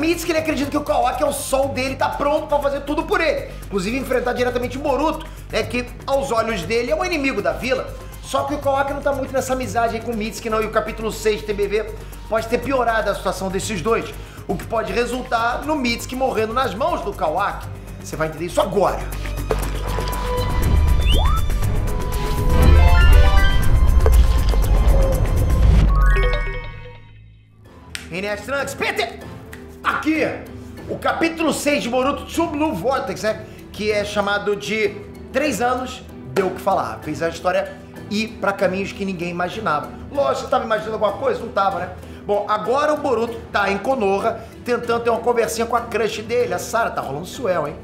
Mitsuki, ele acredita que o Kawaki é o sol dele, tá pronto pra fazer tudo por ele. Inclusive enfrentar diretamente o Boruto, né, que aos olhos dele é um inimigo da vila. Só que o Kawaki não tá muito nessa amizade aí com o Mitsuki não, e o capítulo 6 de TBV pode ter piorado a situação desses dois, o que pode resultar no Mitsuki morrendo nas mãos do Kawaki. Você vai entender isso agora. NS Trunks, Peter! Aqui, o capítulo 6 de Boruto True Blue Vortex, né? Que é chamado de 3 anos, deu o que falar. Fez a história ir pra caminhos que ninguém imaginava. Lógico, você tava imaginando alguma coisa? Não tava, né? Bom, agora o Boruto tá em Konoha, tentando ter uma conversinha com a crush dele, a Sarah. Tá rolando suel, hein?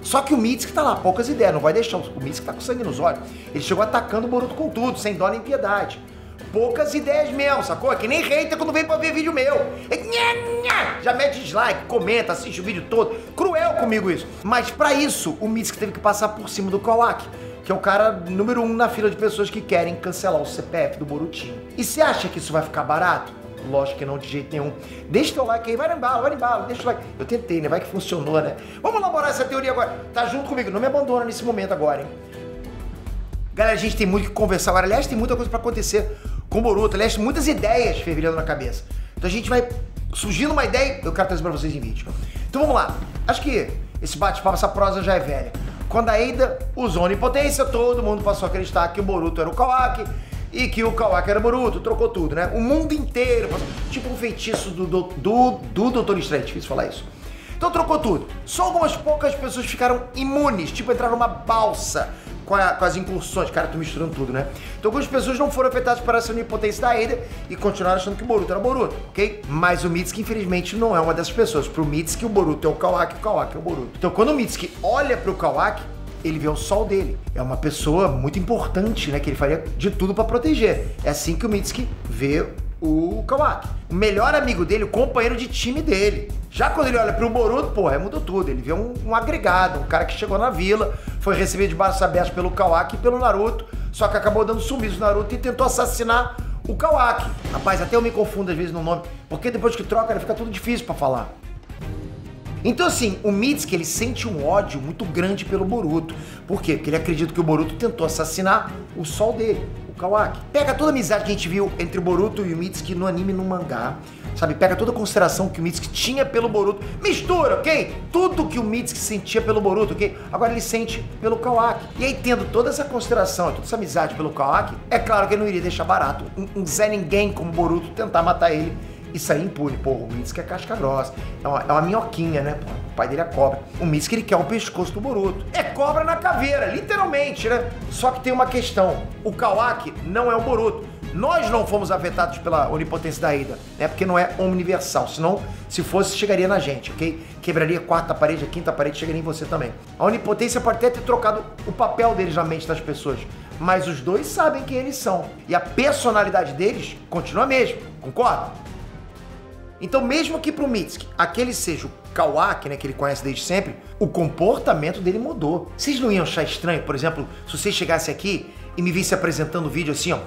Só que o Mitsuki tá lá, poucas ideias, não vai deixar. O Mitsuki tá com sangue nos olhos. Ele chegou atacando o Boruto com tudo, sem dó nem piedade. Poucas ideias mesmo, sacou? É que nem hater quando vem pra ver vídeo meu. Já mete dislike, comenta, assiste o vídeo todo. Cruel comigo isso. Mas pra isso, o Mitsuki teve que passar por cima do Kawaki, que é o cara número 1 na fila de pessoas que querem cancelar o CPF do Borutinho. E você acha que isso vai ficar barato? Lógico que não, de jeito nenhum. Deixa teu like aí, vai embala, deixa o like. Eu tentei, né? Vai que funcionou, né? Vamos elaborar essa teoria agora. Tá junto comigo, não me abandona nesse momento agora, hein? Galera, a gente tem muito que conversar agora. Aliás, tem muita coisa pra acontecer com o Boruto. Aliás, muitas ideias fervilhando na cabeça. Então a gente vai surgindo uma ideia, eu quero trazer pra vocês em vídeo. Então vamos lá. Acho que esse bate-papo, essa prosa já é velha. Quando a Eida usou a onipotência, todo mundo passou a acreditar que o Boruto era o Kawaki e que o Kawaki era o Boruto, trocou tudo, né? O mundo inteiro, tipo um feitiço do Doutor Estranho, difícil falar isso. Então trocou tudo. Só algumas poucas pessoas ficaram imunes, tipo entraram numa balsa com as incursões. Cara, tô misturando tudo, né? Então algumas pessoas não foram afetadas por essa onipotência da Eida e continuaram achando que o Boruto era o Boruto, ok? Mas o Mitsuki, infelizmente, não é uma dessas pessoas. Pro Mitsuki, o Boruto é o Kawaki é o Boruto. Então quando o Mitsuki olha pro Kawaki, ele vê o sol dele. É uma pessoa muito importante, né? Que ele faria de tudo pra proteger. É assim que o Mitsuki vê o Kawaki. O melhor amigo dele, o companheiro de time dele. Já quando ele olha pro Boruto, porra, mudou tudo. Ele vê um agregado, um cara que chegou na vila, foi recebido de braços abertos pelo Kawaki e pelo Naruto, só que acabou dando sumiço no Naruto e tentou assassinar o Kawaki. Rapaz, até eu me confundo às vezes no nome, porque depois que troca, ele fica tudo difícil pra falar. Então assim, o Mitsuki, ele sente um ódio muito grande pelo Boruto. Por quê? Porque ele acredita que o Boruto tentou assassinar o sol dele, o Kawaki. Pega toda a amizade que a gente viu entre o Boruto e o Mitsuki no anime e no mangá, sabe? Pega toda a consideração que o Mitsuki tinha pelo Boruto, mistura, ok? Tudo que o Mitsuki sentia pelo Boruto, ok? Agora ele sente pelo Kawaki. E aí, tendo toda essa consideração, toda essa amizade pelo Kawaki, é claro que ele não iria deixar barato um Zé Ninguém como o Boruto tentar matar ele e sair impune. Pô, o Mitsuki é casca grossa, é uma minhoquinha, né? Pô, o pai dele é cobra. O Mitsuki, ele quer o pescoço do Boruto. É cobra na caveira, literalmente, né? Só que tem uma questão, o Kawaki não é o Boruto. Nós não fomos afetados pela onipotência da Eida, né? Porque não é universal, senão, se fosse, chegaria na gente, ok? Quebraria a quarta parede, a quinta parede, chegaria em você também. A onipotência pode até ter trocado o papel deles na mente das pessoas, mas os dois sabem quem eles são. E a personalidade deles continua a mesma, concorda? Então, mesmo que pro Mitsuki, aquele seja o Kawaki, né, que ele conhece desde sempre, o comportamento dele mudou. Vocês não iam achar estranho, por exemplo, se vocês chegassem aqui e me vissem apresentando o vídeo assim, ó.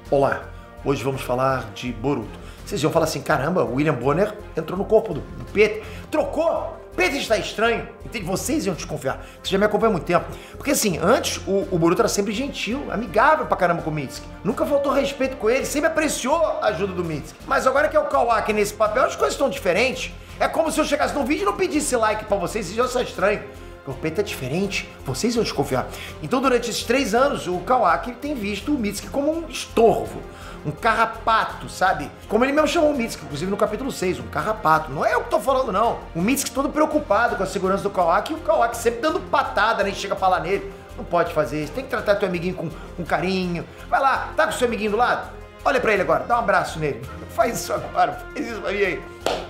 Olá, hoje vamos falar de Boruto. Vocês iam falar assim, caramba, o William Bonner entrou no corpo do Peter. Trocou? Peter está estranho. Entende? Vocês iam desconfiar. Vocês já me acompanham há muito tempo. Porque assim, antes o Boruto era sempre gentil, amigável pra caramba com o Mitsuki. Nunca faltou respeito com ele, sempre apreciou a ajuda do Mitsuki. Mas agora que é o Kawaki nesse papel, as coisas estão diferentes. É como se eu chegasse no vídeo e não pedisse like pra vocês, vocês iam achar estranho. O Peter é diferente, vocês vão desconfiar. Então, durante esses 3 anos, o Kawaki tem visto o Mitsuki como um estorvo, um carrapato, sabe? Como ele mesmo chamou o Mitsuki, inclusive no capítulo 6, um carrapato. Não é eu que tô falando, não. O Mitsuki todo preocupado com a segurança do Kawaki e o Kawaki sempre dando patada, nem chega a falar nele. Não pode fazer isso, tem que tratar teu amiguinho com carinho. Vai lá, tá com seu amiguinho do lado? Olha pra ele agora, dá um abraço nele. Faz isso agora, faz isso pra mim aí.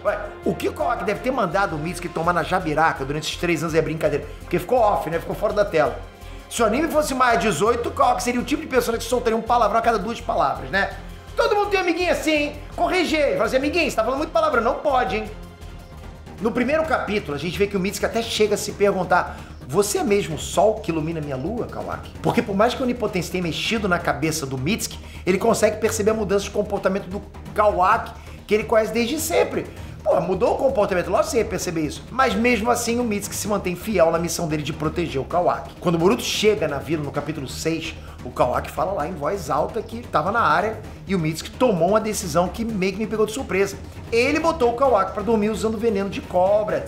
Vai. O que o Kawaki deve ter mandado o Mitsuki tomar na jabiraca durante esses 3 anos é brincadeira. Porque ficou off, né? Ficou fora da tela. Se o anime fosse mais 18, o Kawaki seria o tipo de pessoa que soltaria um palavrão a cada 2 palavras, né? Todo mundo tem um amiguinho assim, hein? Corrigir. Fala assim, amiguinho, você tá falando muito palavrão. Não pode, hein? No primeiro capítulo, a gente vê que o Mitsuki até chega a se perguntar: você é mesmo o sol que ilumina minha lua, Kawaki? Porque por mais que a onipotência tenha mexido na cabeça do Mitsuki, ele consegue perceber a mudança de comportamento do Kawaki, que ele conhece desde sempre. Pô, mudou o comportamento, lógico que você ia perceber isso. Mas mesmo assim, o Mitsuki se mantém fiel na missão dele de proteger o Kawaki. Quando o Boruto chega na vila, no capítulo 6, o Kawaki fala lá em voz alta que tava na área e o Mitsuki tomou uma decisão que meio que me pegou de surpresa. Ele botou o Kawaki pra dormir usando veneno de cobra.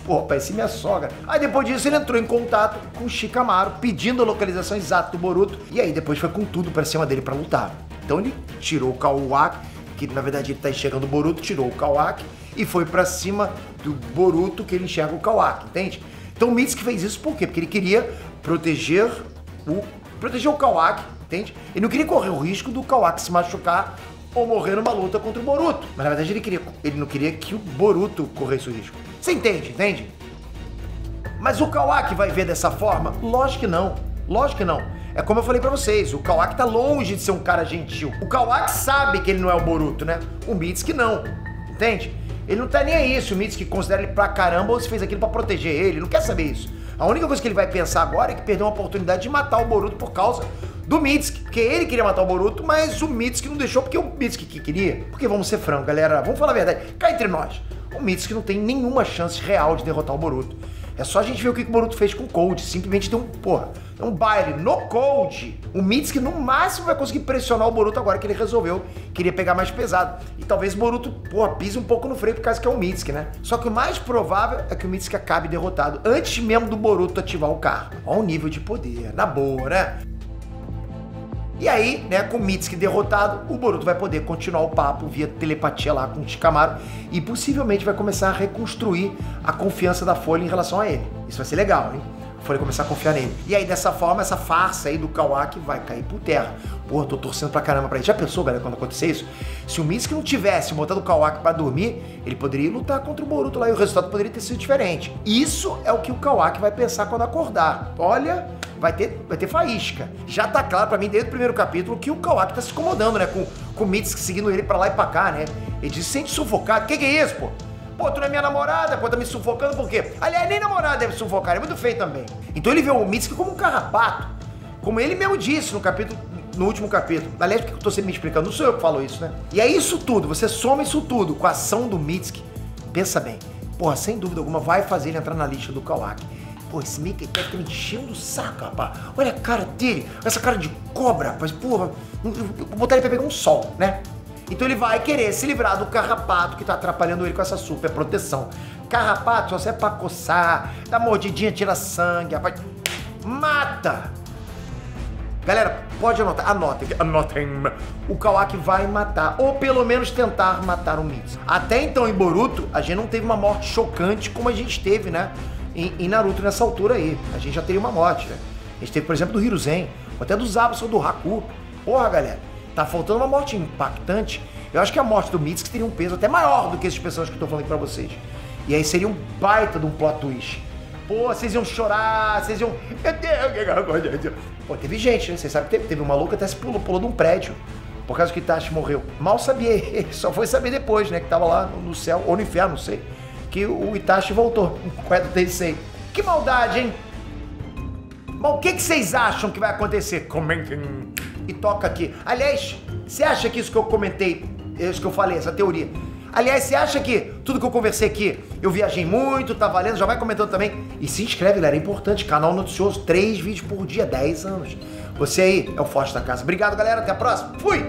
Pô, parecia minha sogra. Aí depois disso ele entrou em contato com o Shikamaru, pedindo a localização exata do Boruto. E aí depois foi com tudo pra cima dele pra lutar. Então ele tirou o Kawaki, que na verdade ele tá enxergando o Boruto, tirou o Kawaki e foi pra cima do Boruto que ele enxerga o Kawaki, entende? Então o Mitsuki fez isso por quê? Porque ele queria proteger o Kawaki, entende? Ele não queria correr o risco do Kawaki se machucar ou morrer numa luta contra o Boruto. Mas na verdade ele não queria que o Boruto corresse o risco. Você entende? Mas o Kawaki vai ver dessa forma? Lógico que não. Lógico que não. É como eu falei pra vocês, o Kawaki tá longe de ser um cara gentil. O Kawaki sabe que ele não é o Boruto, né? O Mitsuki não. Entende? Ele não tá nem aí se o Mitsuki considera ele pra caramba ou se fez aquilo pra proteger ele. Ele não quer saber isso. A única coisa que ele vai pensar agora é que perdeu uma oportunidade de matar o Boruto por causa do Mitsuki. Porque ele queria matar o Boruto, mas o Mitsuki não deixou porque o Mitsuki que queria. Porque vamos ser francos, galera. Vamos falar a verdade. Cá entre nós. O Mitsuki não tem nenhuma chance real de derrotar o Boruto. É só a gente ver o que o Boruto fez com o Cold. Simplesmente deu um baile no Cold. O Mitsuki no máximo vai conseguir pressionar o Boruto agora que ele resolveu. Queria pegar mais pesado. E talvez o Boruto, pise um pouco no freio por causa que é o Mitsuki, né? Só que o mais provável é que o Mitsuki acabe derrotado antes mesmo do Boruto ativar o carro. Olha o nível de poder, na boa, né? E aí, né, com o Mitsuki derrotado, o Boruto vai poder continuar o papo via telepatia lá com o Shikamaru e possivelmente vai começar a reconstruir a confiança da Folha em relação a ele. Isso vai ser legal, hein? A Folha começar a confiar nele. E aí, dessa forma, essa farsa aí do Kawaki vai cair por terra. Pô, tô torcendo pra caramba pra ele. Já pensou, galera, quando acontecer isso? Se o Mitsuki não tivesse botado o Kawaki pra dormir, ele poderia lutar contra o Boruto lá e o resultado poderia ter sido diferente. Isso é o que o Kawaki vai pensar quando acordar. Olha... Vai ter faísca. Já tá claro pra mim desde o primeiro capítulo que o Kawaki tá se incomodando, né? Com o Mitsuki seguindo ele pra lá e pra cá, né? Ele diz, sente sufocado. Que é isso, pô? Pô, tu não é minha namorada, pô, tá me sufocando por quê? Aliás, nem namorada deve sufocar, é muito feio também. Então ele vê o Mitsuki como um carrapato. Como ele mesmo disse no último capítulo. Aliás, porque eu tô sempre me explicando, não sou eu que falo isso, né? E é isso tudo, você soma isso tudo com a ação do Mitsuki. Pensa bem. Porra, sem dúvida alguma, vai fazer ele entrar na lista do Kawaki. Pô, esse Mickey tá me enchendo o saco, rapaz. Olha a cara dele, essa cara de cobra, rapaz. Porra, vou botar ele pra pegar um sol, né? Então ele vai querer se livrar do carrapato que tá atrapalhando ele com essa super proteção. Carrapato só serve pra coçar, dá mordidinha, tira sangue, rapaz. Mata! Galera, pode anotar, anotem. O Kawaki vai matar, ou pelo menos tentar matar o Mitsuki. Até então, em Boruto, a gente não teve uma morte chocante como a gente teve, né? Em Naruto nessa altura aí. A gente já teria uma morte, né? A gente teve, por exemplo, do Hiruzen, ou até do Zabuza ou do Haku. Porra, galera, tá faltando uma morte impactante. Eu acho que a morte do Mitsuki teria um peso até maior do que esses personagens que eu tô falando aqui pra vocês. E aí seria um baita de um plot twist. Pô, vocês iam chorar, vocês iam... Pô, teve gente, né? Vocês sabem que teve um maluco que até se pulou de um prédio por causa que Itachi morreu. Mal sabia ele, só foi saber depois, né? Que tava lá no céu, ou no inferno, não sei. Que o Itachi voltou com o Tensei. Que maldade, hein? Bom, o que vocês acham que vai acontecer? Comentem e toca aqui. Aliás, você acha que isso que eu comentei, isso que eu falei, essa teoria... Aliás, você acha que tudo que eu conversei aqui, eu viajei muito, tá valendo? Já vai comentando também. E se inscreve, galera, é importante. Canal noticioso, 3 vídeos por dia, 10 anos. Você aí é o forte da casa. Obrigado, galera. Até a próxima. Fui!